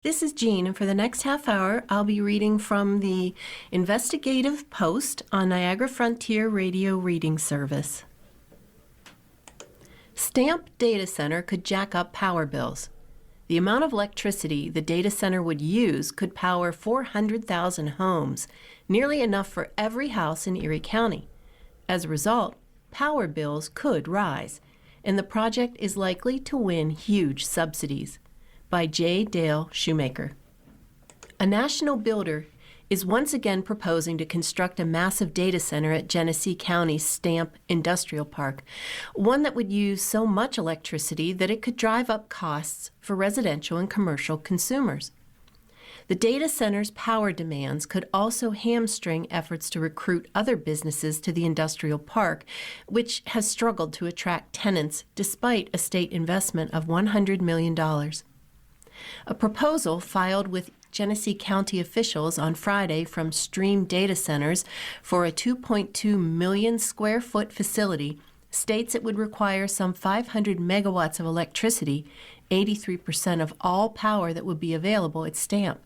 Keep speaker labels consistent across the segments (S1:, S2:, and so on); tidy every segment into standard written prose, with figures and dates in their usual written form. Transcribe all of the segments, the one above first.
S1: This is Jean, and for the next half hour, I'll be reading from the Investigative Post on Niagara Frontier Radio Reading Service. Stamp data center could jack up power bills. The amount of electricity the data center would use could power 400,000 homes, nearly enough for every house in Erie County. As a result, power bills could rise, and the project is likely to win huge subsidies. By J. Dale Shoemaker. A national builder is once again proposing to construct a massive data center at Genesee County's Stamp Industrial Park, one that would use so much electricity that it could drive up costs for residential and commercial consumers. The data center's power demands could also hamstring efforts to recruit other businesses to the industrial park, which has struggled to attract tenants despite a state investment of $100 million. A proposal filed with Genesee County officials on Friday from Stream Data Centers for a 2.2 million square foot facility states it would require some 500 megawatts of electricity, 83% of all power that would be available at Stamp.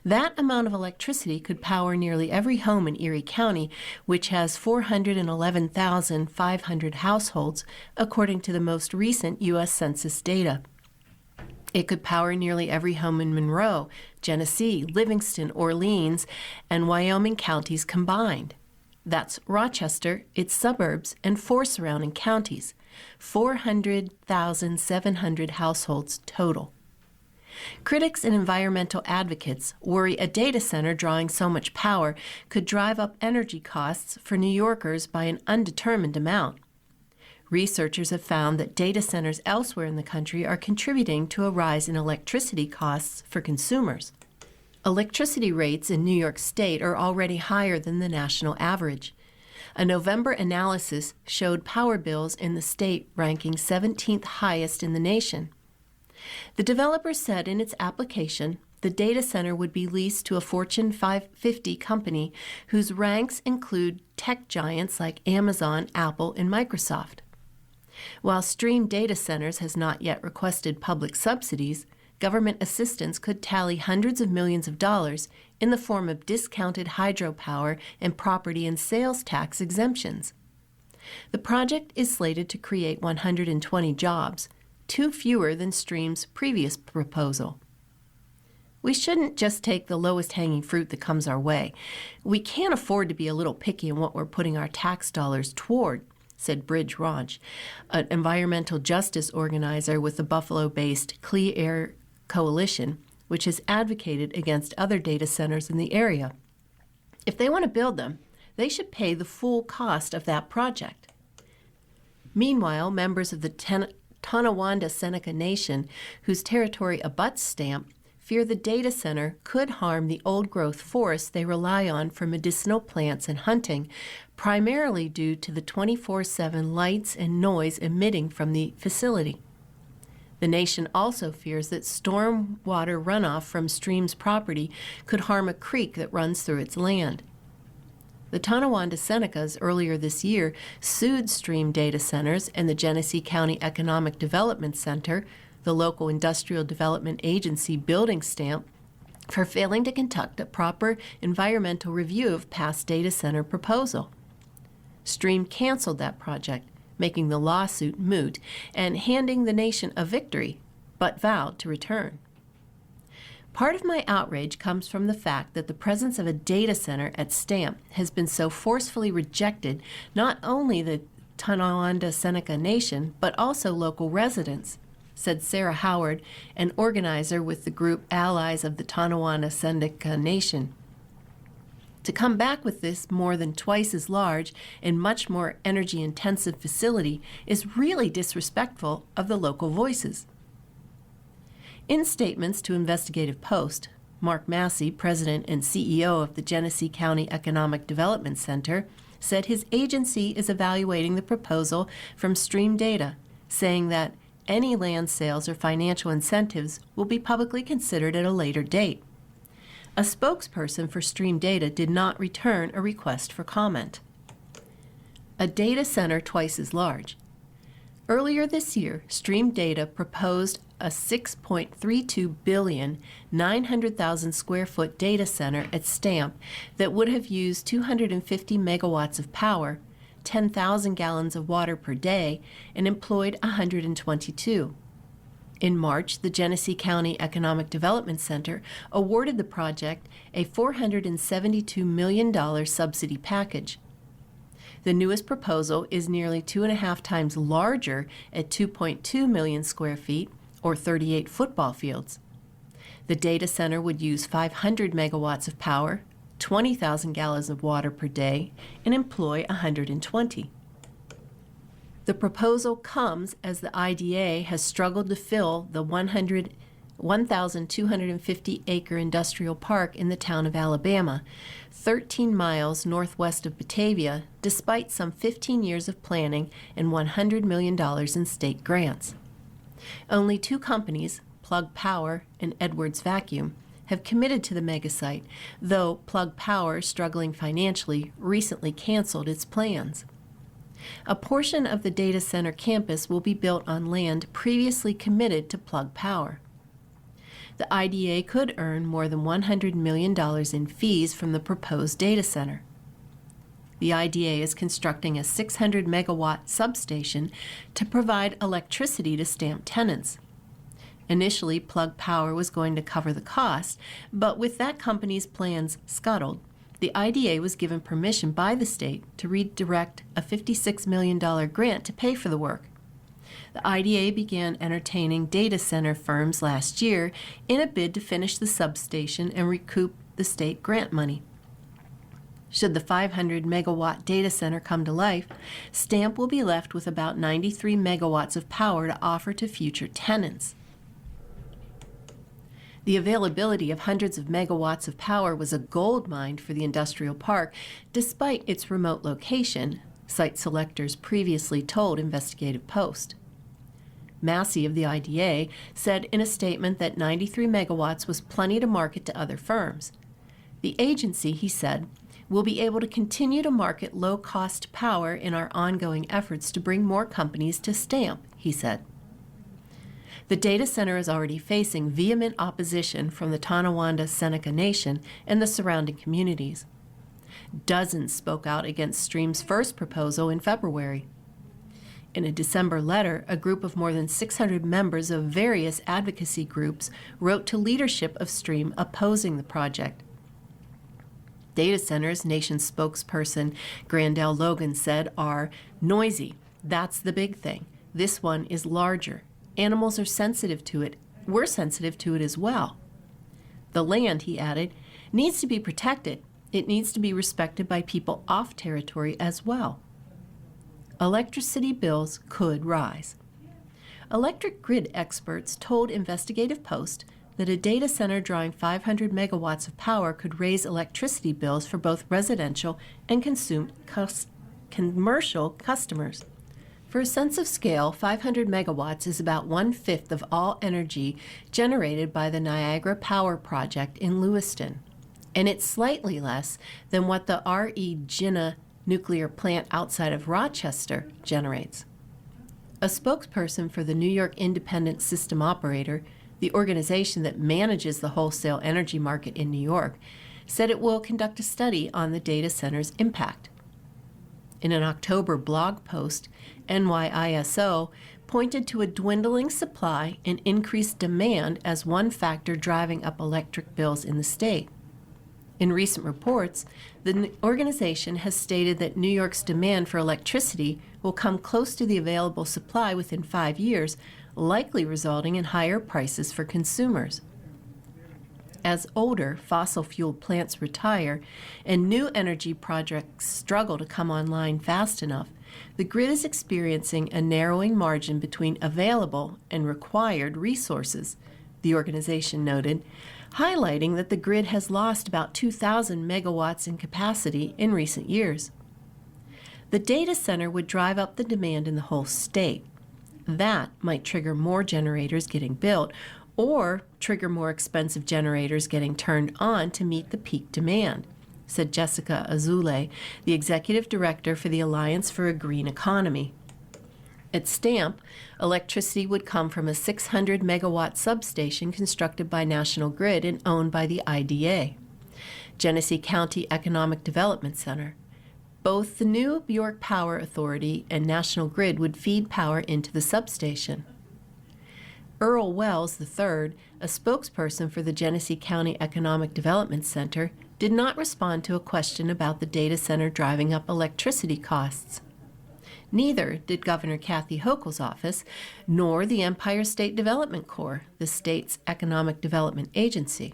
S1: That amount of electricity could power nearly every home in Erie County, which has 411,500 households, according to the most recent U.S. Census data. It could power nearly every home in Monroe, Genesee, Livingston, Orleans, and Wyoming counties combined. That's Rochester, its suburbs, and 4 surrounding counties, 400,700 households total. Critics and environmental advocates worry a data center drawing so much power could drive up energy costs for New Yorkers by an undetermined amount. Researchers have found that data centers elsewhere in the country are contributing to a rise in electricity costs for consumers. Electricity rates in New York State are already higher than the national average. A November analysis showed power bills in the state ranking 17th highest in the nation. The developer said in its application the data center would be leased to a Fortune 550 company whose ranks include tech giants like Amazon, Apple, and Microsoft. While Stream Data Centers has not yet requested public subsidies, government assistance could tally hundreds of millions of dollars in the form of discounted hydropower and property and sales tax exemptions. The project is slated to create 120 jobs, 2 fewer than Stream's previous proposal. We shouldn't just take the lowest hanging fruit that comes our way. We can't afford to be a little picky in what we're putting our tax dollars toward, said Bridge Ranch, an environmental justice organizer with the Buffalo-based Clean Air Coalition, which has advocated against other data centers in the area. If they want to build them, they should pay the full cost of that project. Meanwhile, members of the Tonawanda Seneca Nation, whose territory abuts Stamp, fear the data center could harm the old-growth forests they rely on for medicinal plants and hunting, primarily due to the 24/7 lights and noise emitting from the facility. The nation also fears that stormwater runoff from Stream's property could harm a creek that runs through its land. The Tonawanda Senecas earlier this year sued Stream Data Centers and the Genesee County Economic Development Center, the local industrial development agency building Stamp, for failing to conduct a proper environmental review of past data center proposal. Stream canceled that project, making the lawsuit moot and handing the nation a victory, but vowed to return. Part of my outrage comes from the fact that the presence of a data center at Stamp has been so forcefully rejected not only the Tonawanda Seneca Nation, but also local residents, said Sarah Howard, an organizer with the group Allies of the Tonawanda Seneca Nation. To come back with this more than twice as large and much more energy-intensive facility is really disrespectful of the local voices. In statements to Investigative Post, Mark Massey, president and CEO of the Genesee County Economic Development Center, said his agency is evaluating the proposal from Stream Data, saying that any land sales or financial incentives will be publicly considered at a later date. A spokesperson for Stream Data did not return a request for comment. A data center twice as large. Earlier this year, Stream Data proposed a $6.32 billion, 900,000 square foot data center at Stamp that would have used 250 megawatts of power, 10,000 gallons of water per day, and employed 122. In March, the Genesee County Economic Development Center awarded the project a $472 million subsidy package. The newest proposal is nearly 2.5 times larger at 2.2 million square feet, or 38 football fields. The data center would use 500 megawatts of power, 20,000 gallons of water per day, and employ 120. The proposal comes as the IDA has struggled to fill the 1,250-acre industrial park in the town of Alabama, 13 miles northwest of Batavia, despite some 15 years of planning and $100 million in state grants. Only two companies, Plug Power and Edwards Vacuum, have committed to the megasite, though Plug Power, struggling financially, recently canceled its plans. A portion of the data center campus will be built on land previously committed to Plug Power. The IDA could earn more than $100 million in fees from the proposed data center. The IDA is constructing a 600 megawatt substation to provide electricity to Stamp tenants. Initially, Plug Power was going to cover the cost, but with that company's plans scuttled, the IDA was given permission by the state to redirect a $56 million grant to pay for the work. The IDA began entertaining data center firms last year in a bid to finish the substation and recoup the state grant money. Should the 500 megawatt data center come to life, Stamp will be left with about 93 megawatts of power to offer to future tenants. The availability of hundreds of megawatts of power was a gold mine for the industrial park, despite its remote location, site selectors previously told Investigative Post. Massey of the IDA said in a statement that 93 megawatts was plenty to market to other firms. The agency, he said, will be able to continue to market low-cost power in our ongoing efforts to bring more companies to Stamp, he said. The data center is already facing vehement opposition from the Tonawanda Seneca Nation and the surrounding communities. Dozens spoke out against Stream's first proposal in February. In a December letter, a group of more than 600 members of various advocacy groups wrote to leadership of Stream opposing the project. Data centers, Nation spokesperson Grandel Logan said, are noisy. That's the big thing. This one is larger. Animals are sensitive to it. We're sensitive to it as well. The land, he added, needs to be protected. It needs to be respected by people off territory as well. Electricity bills could rise. Electric grid experts told Investigative Post that a data center drawing 500 megawatts of power could raise electricity bills for both residential and commercial customers. For a sense of scale, 500 megawatts is about 1/5 of all energy generated by the Niagara Power Project in Lewiston, and it's slightly less than what the R.E. Ginna nuclear plant outside of Rochester generates. A spokesperson for the New York Independent System Operator, the organization that manages the wholesale energy market in New York, said it will conduct a study on the data center's impact. In an October blog post, NYISO pointed to a dwindling supply and increased demand as one factor driving up electric bills in the state. In recent reports, the organization has stated that New York's demand for electricity will come close to the available supply within 5 years, likely resulting in higher prices for consumers. As older fossil-fueled plants retire and new energy projects struggle to come online fast enough, the grid is experiencing a narrowing margin between available and required resources, the organization noted, highlighting that the grid has lost about 2,000 megawatts in capacity in recent years. The data center would drive up the demand in the whole state. That might trigger more generators getting built or trigger more expensive generators getting turned on to meet the peak demand, said Jessica Azule, the executive director for the Alliance for a Green Economy. At Stamp, electricity would come from a 600 megawatt substation constructed by National Grid and owned by the IDA, Genesee County Economic Development Center. Both the new Bjork Power Authority and National Grid would feed power into the substation. Earl Wells III, a spokesperson for the Genesee County Economic Development Center, did not respond to a question about the data center driving up electricity costs. Neither did Governor Kathy Hochul's office, nor the Empire State Development Corps, the state's economic development agency.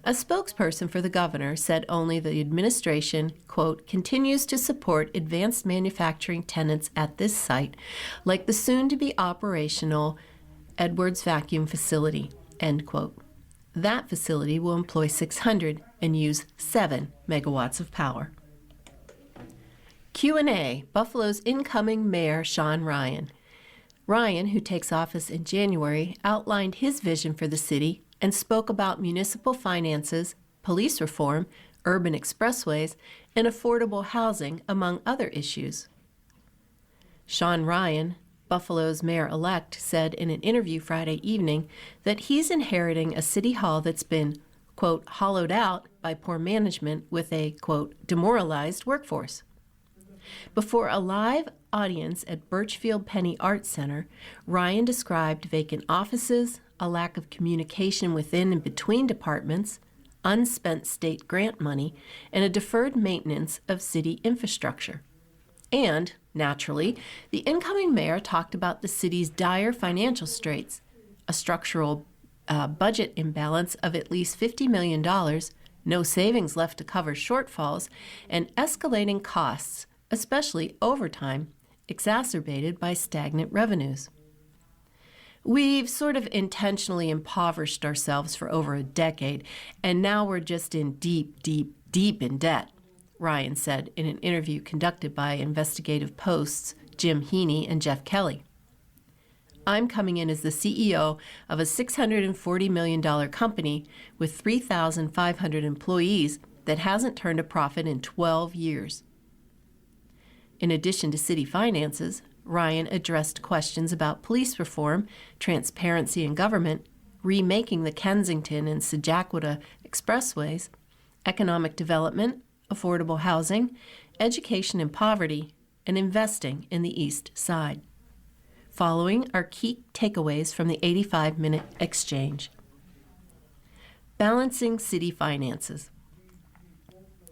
S1: A spokesperson for the governor said only the administration, quote, continues to support advanced manufacturing tenants at this site, like the soon-to-be operational Edwards Vacuum Facility, end quote. That facility will employ 600 and use 7 megawatts of power. Q&A, Buffalo's incoming mayor, Sean Ryan. Ryan, who takes office in January, outlined his vision for the city and spoke about municipal finances, police reform, urban expressways, and affordable housing, among other issues. Sean Ryan, Buffalo's mayor-elect, said in an interview Friday evening that he's inheriting a city hall that's been, quote, hollowed out by poor management with a, quote, demoralized workforce. Before a live audience at Birchfield Penny Arts Center, Ryan described vacant offices, a lack of communication within and between departments, unspent state grant money, and a deferred maintenance of city infrastructure. And, naturally, the incoming mayor talked about the city's dire financial straits, a structural budget imbalance of at least $50 million, no savings left to cover shortfalls, and escalating costs, especially overtime, exacerbated by stagnant revenues. We've sort of intentionally impoverished ourselves for over a decade, and now we're just in deep in debt, Ryan said in an interview conducted by Investigative Post's Jim Heaney and Jeff Kelly. I'm coming in as the CEO of a $640 million company with 3,500 employees that hasn't turned a profit in 12 years. In addition to city finances, Ryan addressed questions about police reform, transparency in government, remaking the Kensington and Sajaquota expressways, economic development, affordable housing, education and poverty, and investing in the East Side. Following are key takeaways from the 85-minute exchange. Balancing city finances.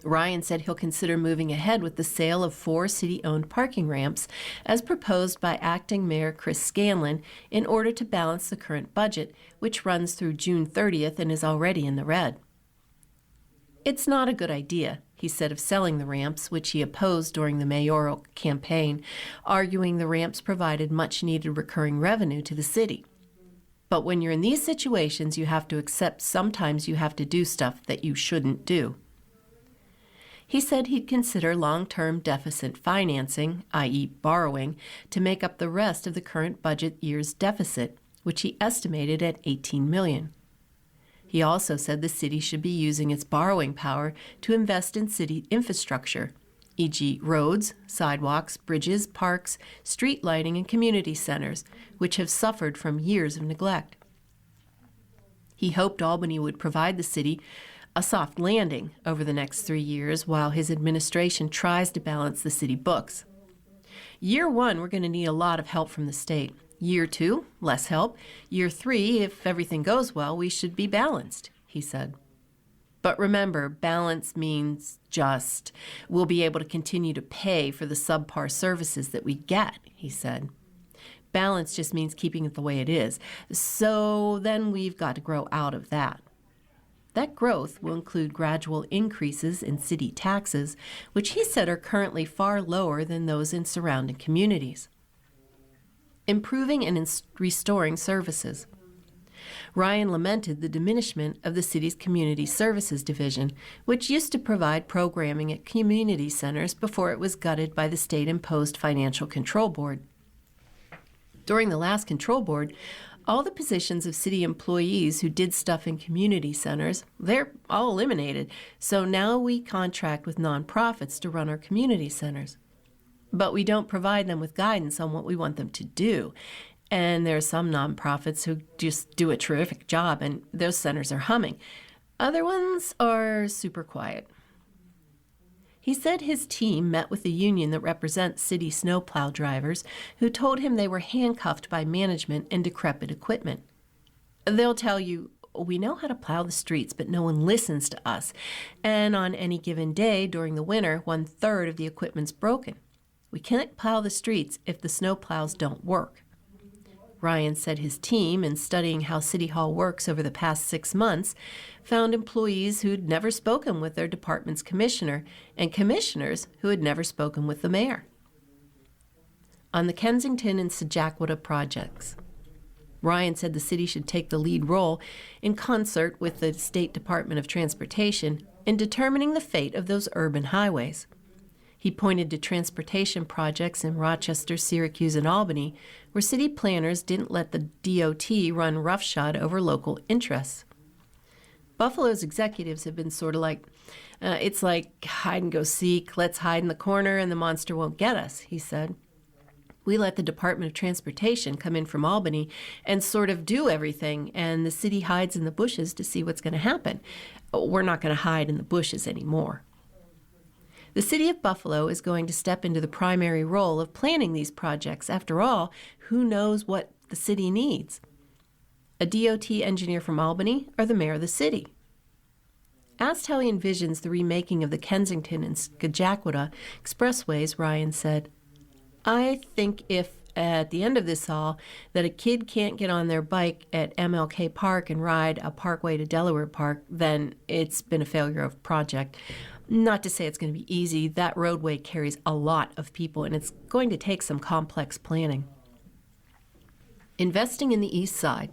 S1: Ryan said he'll consider moving ahead with the sale of 4 city-owned parking ramps as proposed by acting Mayor Chris Scanlon in order to balance the current budget, which runs through June 30th and is already in the red. It's not a good idea, he said of selling the ramps, which he opposed during the mayoral campaign, arguing the ramps provided much-needed recurring revenue to the city. But when you're in these situations, you have to accept sometimes you have to do stuff that you shouldn't do. He said he'd consider long-term deficit financing, i.e. borrowing, to make up the rest of the current budget year's deficit, which he estimated at $18 million. He also said the city should be using its borrowing power to invest in city infrastructure, e.g. roads, sidewalks, bridges, parks, street lighting, and community centers, which have suffered from years of neglect. He hoped Albany would provide the city a soft landing over the next 3 years while his administration tries to balance the city books. Year 1, we're going to need a lot of help from the state. Year 2, less help. Year 3, if everything goes well, we should be balanced, he said. But remember, balance means just we'll be able to continue to pay for the subpar services that we get, he said. Balance just means keeping it the way it is. So then we've got to grow out of that. That growth will include gradual increases in city taxes, which he said are currently far lower than those in surrounding communities. Improving and restoring services. Ryan lamented the diminishment of the city's Community Services Division, which used to provide programming at community centers before it was gutted by the state-imposed Financial Control Board. During the last control board, all the positions of city employees who did stuff in community centers, they're all eliminated, so now we contract with nonprofits to run our community centers. but we don't provide them with guidance on what we want them to do. And there are some nonprofits who just do a terrific job, and those centers are humming. Other ones are super quiet. He said his team met with the union that represents city snowplow drivers, who told him they were handcuffed by management and decrepit equipment. They'll tell you, we know how to plow the streets, but no one listens to us. And on any given day during the winter, 1/3 of the equipment's broken. We can't plow the streets if the snowplows don't work. Ryan said his team, in studying how City Hall works over the past 6 months, found employees who'd never spoken with their department's commissioner and commissioners who had never spoken with the mayor. On the Kensington and Sejaquita projects, Ryan said the city should take the lead role in concert with the State Department of Transportation in determining the fate of those urban highways. He pointed to transportation projects in Rochester, Syracuse, and Albany, where city planners didn't let the DOT run roughshod over local interests. Buffalo's executives have been sort of like, it's like hide and go seek, let's hide in the corner and the monster won't get us, he said. We let the Department of Transportation come in from Albany and sort of do everything, and the city hides in the bushes to see what's going to happen. We're not going to hide in the bushes anymore. The city of Buffalo is going to step into the primary role of planning these projects. After all, who knows what the city needs? A DOT engineer from Albany or the mayor of the city? Asked how he envisions the remaking of the Kensington and Sejaquita expressways, Ryan said, I think if at the end of this all that a kid can't get on their bike at MLK Park and ride a parkway to Delaware Park, then it's been a failure of project. Not to say it's going to be easy. That roadway carries a lot of people, and it's going to take some complex planning. Investing in the East Side.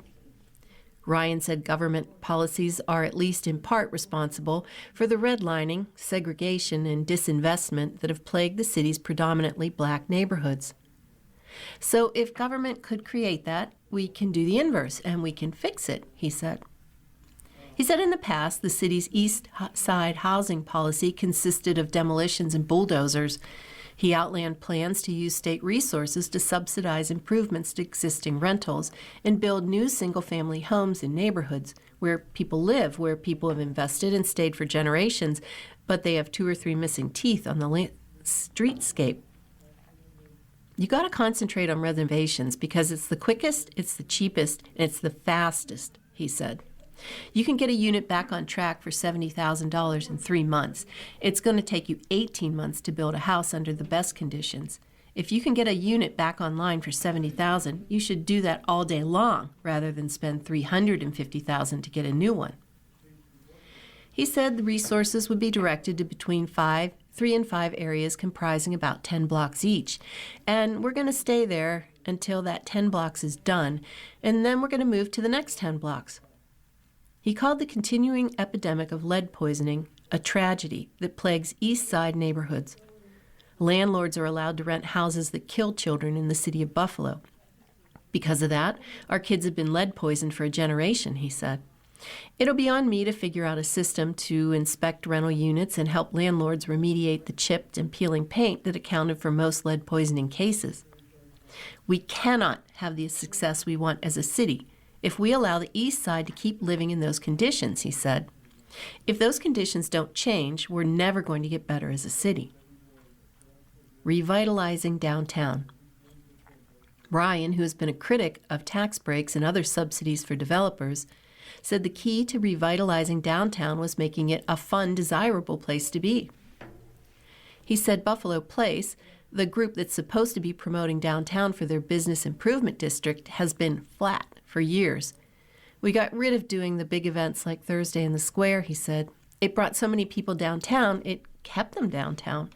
S1: Ryan said government policies are at least in part responsible for the redlining, segregation, and disinvestment that have plagued the city's predominantly black neighborhoods. So if government could create that, we can do the inverse, and we can fix it, he said. He said in the past, the city's East Side housing policy consisted of demolitions and bulldozers. He outlined plans to use state resources to subsidize improvements to existing rentals and build new single-family homes in neighborhoods where people live, where people have invested and stayed for generations, but they have 2 or 3 missing teeth on the streetscape. You got to concentrate on renovations because it's the quickest, it's the cheapest, and it's the fastest, he said. You can get a unit back on track for $70,000 in 3 months. It's going to take you 18 months to build a house under the best conditions. If you can get a unit back online for $70,000, you should do that all day long rather than spend $350,000 to get a new one. He said the resources would be directed to between 3 and 5 areas comprising about 10 blocks each. And we're going to stay there until that 10 blocks is done, and then we're going to move to the next 10 blocks. He called the continuing epidemic of lead poisoning a tragedy that plagues East Side neighborhoods. Landlords are allowed to rent houses that kill children in the city of Buffalo. Because of that, our kids have been lead poisoned for a generation, he said. It'll be on me to figure out a system to inspect rental units and help landlords remediate the chipped and peeling paint that accounted for most lead poisoning cases. We cannot have the success we want as a city if we allow the East Side to keep living in those conditions, he said. If those conditions don't change, we're never going to get better as a city. Revitalizing downtown. Ryan, who has been a critic of tax breaks and other subsidies for developers, said the key to revitalizing downtown was making it a fun, desirable place to be. He said Buffalo Place, the group that's supposed to be promoting downtown for their business improvement district, has been flat for years. We got rid of doing the big events like Thursday in the Square, he said. It brought so many people downtown, it kept them downtown.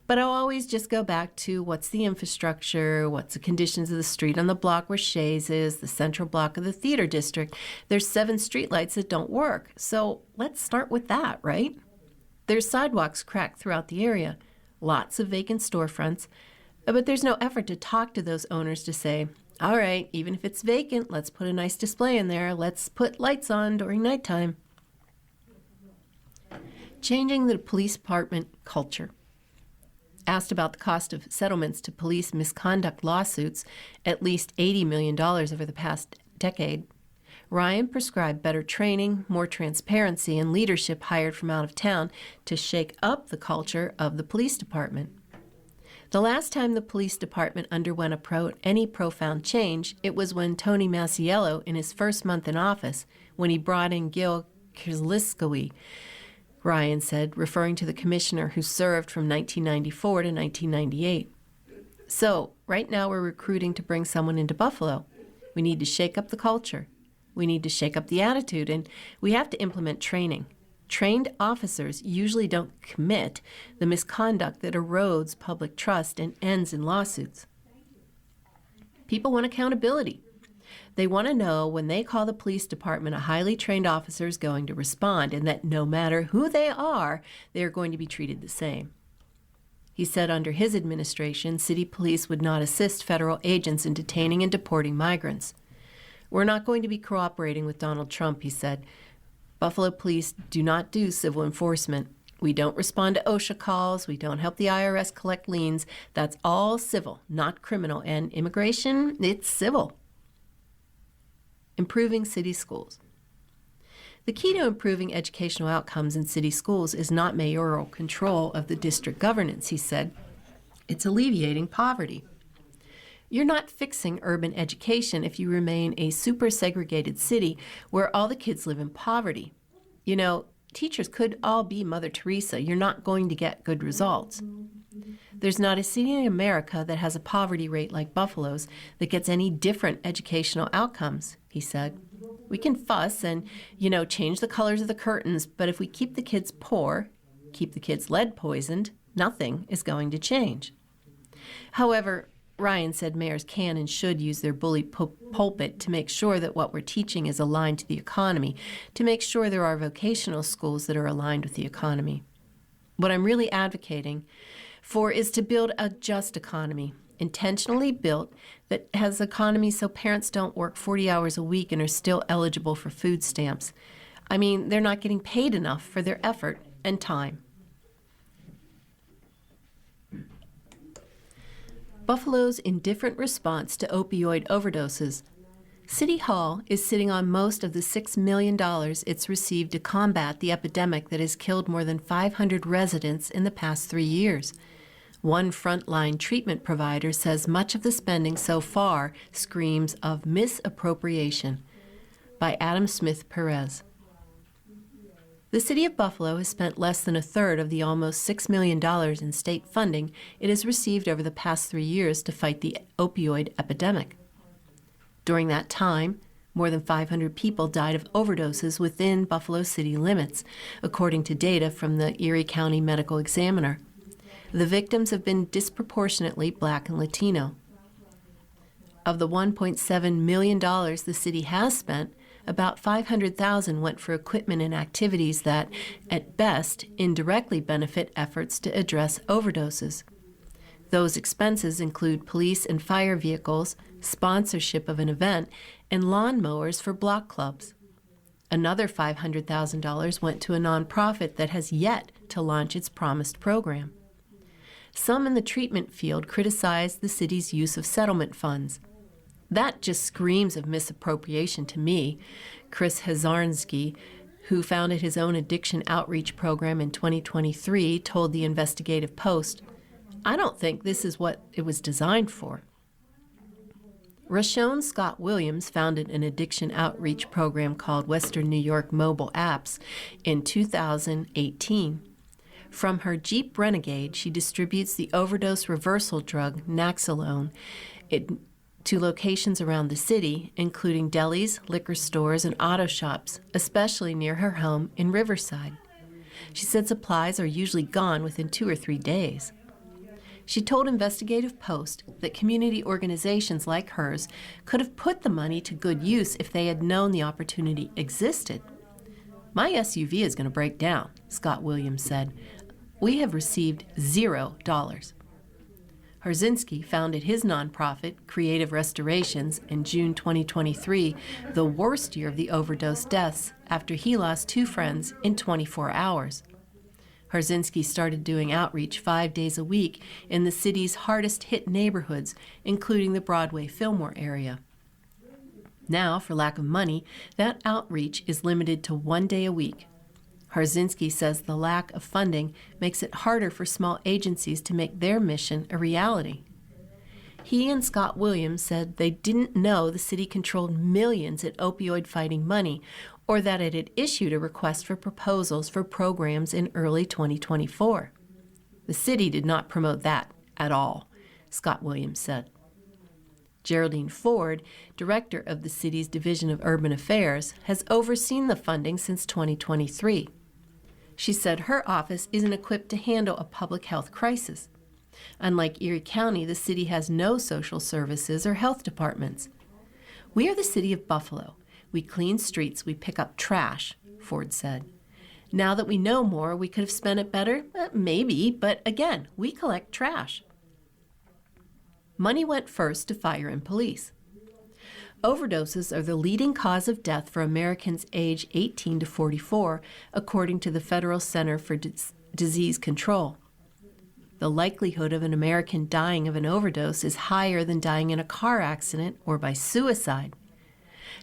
S1: But I'll always just go back to what's the infrastructure, what's the conditions of the street on the block where Shays is, the central block of the theater district. There's 7 streetlights that don't work, so let's start with that, right? There's sidewalks cracked throughout the area, lots of vacant storefronts, but there's no effort to talk to those owners to say, all right, even if it's vacant, let's put a nice display in there. Let's put lights on during nighttime. Changing the police department culture. Asked about the cost of settlements to police misconduct lawsuits, at least $80 million over the past decade, Ryan prescribed better training, more transparency, and leadership hired from out of town to shake up the culture of the police department. The last time the police department underwent any profound change, it was when Tony Masiello, in his first month in office, when he brought in Gil Krzliskowy, Ryan said, referring to the commissioner who served from 1994 to 1998. So, right now we're recruiting to bring someone into Buffalo. We need to shake up the culture. We need to shake up the attitude, and we have to implement training. Trained officers usually don't commit the misconduct that erodes public trust and ends in lawsuits. People want accountability. They want to know when they call the police department, a highly trained officer is going to respond, and that no matter who they are going to be treated the same. He said under his administration, city police would not assist federal agents in detaining and deporting migrants. We're not going to be cooperating with Donald Trump, he said. Buffalo police do not do civil enforcement. We don't respond to OSHA calls. We don't help the IRS collect liens. That's all civil, not criminal. And immigration, it's civil. Improving city schools. The key to improving educational outcomes in city schools is not mayoral control of the district governance, he said. It's alleviating poverty. You're not fixing urban education if you remain a super segregated city where all the kids live in poverty. You know, teachers could all be Mother Teresa. You're not going to get good results. There's not a city in America that has a poverty rate like Buffalo's that gets any different educational outcomes, he said. We can fuss and, change the colors of the curtains, but if we keep the kids poor, keep the kids lead poisoned, nothing is going to change. However, Ryan said mayors can and should use their bully pulpit to make sure that what we're teaching is aligned to the economy, to make sure there are vocational schools that are aligned with the economy. What I'm really advocating for is to build a just economy, intentionally built, that has economy so parents don't work 40 hours a week and are still eligible for food stamps. I mean, they're not getting paid enough for their effort and time. Buffalo's indifferent response to opioid overdoses. City Hall is sitting on most of the $6 million it's received to combat the epidemic that has killed more than 500 residents in the past 3 years. One frontline treatment provider says much of the spending so far screams of misappropriation. By Adam Smith Perez. The city of Buffalo has spent less than a third of the almost $6 million in state funding it has received over the past 3 years to fight the opioid epidemic. During that time, more than 500 people died of overdoses within Buffalo city limits, according to data from the Erie County Medical Examiner. The victims have been disproportionately Black and Latino. Of the $1.7 million the city has spent, about $500,000 went for equipment and activities that, at best, indirectly benefit efforts to address overdoses. Those expenses include police and fire vehicles, sponsorship of an event, and lawn mowers for block clubs. Another $500,000 went to a nonprofit that has yet to launch its promised program. Some in the treatment field criticize the city's use of settlement funds. That just screams of misappropriation to me, Chris Hazarnsky, who founded his own addiction outreach program in 2023, told the Investigative Post. I don't think this is what it was designed for. Rashon Scott Williams founded an addiction outreach program called Western New York Mobile Apps in 2018. From her Jeep Renegade, she distributes the overdose reversal drug Naxalone to locations around the city, including delis, liquor stores, and auto shops, especially near her home in Riverside. She said supplies are usually gone within 2 or 3 days. She told Investigative Post that community organizations like hers could have put the money to good use if they had known the opportunity existed. My SUV is going to break down, Scott Williams said. We have received $0. Harzinski founded his nonprofit, Creative Restorations, in June 2023, the worst year of the overdose deaths, after he lost 2 friends in 24 hours. Harzinski started doing outreach 5 days a week in the city's hardest-hit neighborhoods, including the Broadway-Fillmore area. Now, for lack of money, that outreach is limited to 1 day a week. Harzinski says the lack of funding makes it harder for small agencies to make their mission a reality. He and Scott Williams said they didn't know the city controlled millions in opioid-fighting money, or that it had issued a request for proposals for programs in early 2024. The city did not promote that at all, Scott Williams said. Geraldine Ford, director of the city's Division of Urban Affairs, has overseen the funding since 2023. She said her office isn't equipped to handle a public health crisis. Unlike Erie County, the city has no social services or health departments. We are the city of Buffalo. We clean streets, we pick up trash, Ford said. Now that we know more, we could have spent it better? Maybe, but again, we collect trash. Money went first to fire and police. Overdoses are the leading cause of death for Americans age 18 to 44, according to the Federal Center for Disease Control. The likelihood of an American dying of an overdose is higher than dying in a car accident or by suicide.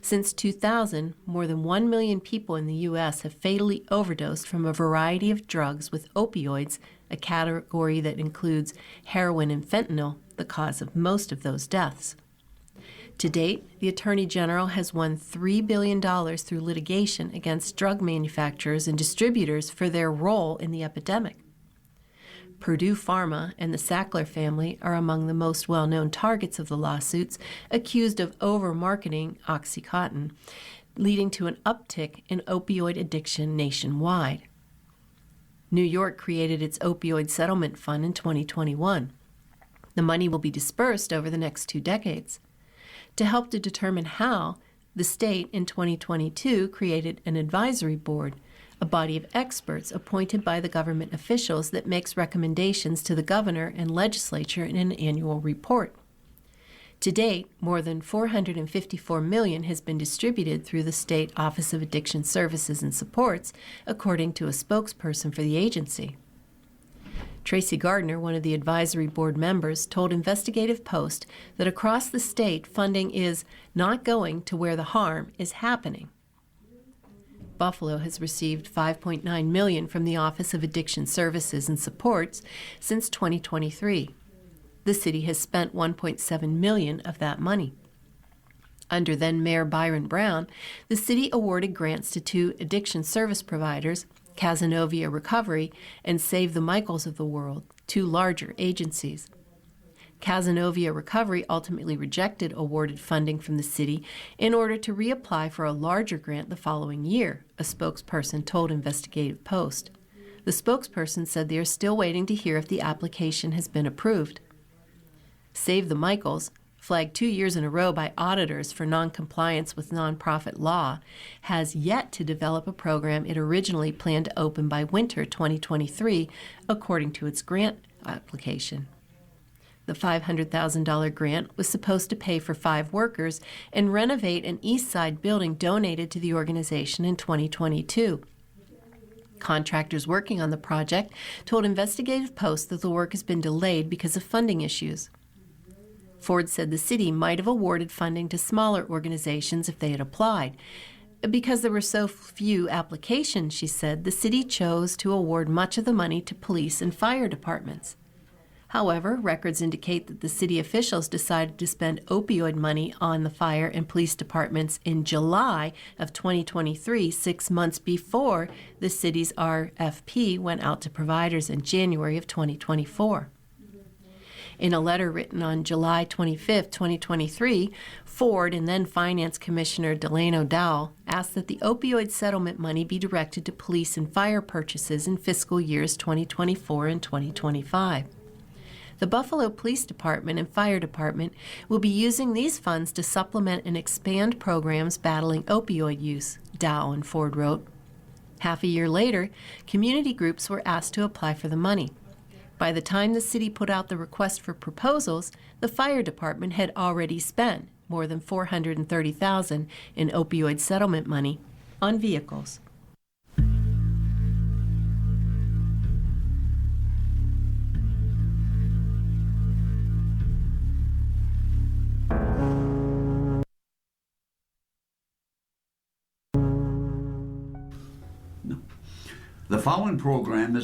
S1: Since 2000, more than 1 million people in the U.S. have fatally overdosed from a variety of drugs, with opioids, a category that includes heroin and fentanyl, the cause of most of those deaths. To date, the Attorney General has won $3 billion through litigation against drug manufacturers and distributors for their role in the epidemic. Purdue Pharma and the Sackler family are among the most well-known targets of the lawsuits, accused of over-marketing OxyContin, leading to an uptick in opioid addiction nationwide. New York created its opioid settlement fund in 2021. The money will be dispersed over the next 2 decades. To help to determine how, the state in 2022 created an advisory board, a body of experts appointed by the government officials that makes recommendations to the governor and legislature in an annual report. To date, more than $454 million has been distributed through the State Office of Addiction Services and Supports, according to a spokesperson for the agency. Tracy Gardner, one of the advisory board members, told Investigative Post that across the state, funding is not going to where the harm is happening. Buffalo has received $5.9 million from the Office of Addiction Services and Supports since 2023. The city has spent $1.7 million of that money. Under then-Mayor Byron Brown, the city awarded grants to 2 addiction service providers, Cazenovia Recovery and Save the Michaels of the World, 2 larger agencies. Cazenovia Recovery ultimately rejected awarded funding from the city in order to reapply for a larger grant the following year, a spokesperson told Investigative Post. The spokesperson said they are still waiting to hear if the application has been approved. Save the Michaels, flagged 2 years in a row by auditors for noncompliance with nonprofit law, has yet to develop a program it originally planned to open by winter 2023, according to its grant application. The $500,000 grant was supposed to pay for 5 workers and renovate an East Side building donated to the organization in 2022. Contractors working on the project told Investigative Post that the work has been delayed because of funding issues. Ford said the city might have awarded funding to smaller organizations if they had applied. Because there were so few applications, she said, the city chose to award much of the money to police and fire departments. However, records indicate that the city officials decided to spend opioid money on the fire and police departments in July of 2023, 6 months before the city's RFP went out to providers in January of 2024. In a letter written on July 25, 2023, Ford and then Finance Commissioner Delano Dowell asked that the opioid settlement money be directed to police and fire purchases in fiscal years 2024 and 2025. The Buffalo Police Department and Fire Department will be using these funds to supplement and expand programs battling opioid use, Dowell and Ford wrote. Half a year later, community groups were asked to apply for the money. By the time the city put out the request for proposals, the fire department had already spent more than $430,000 in opioid settlement money on vehicles.
S2: The following program is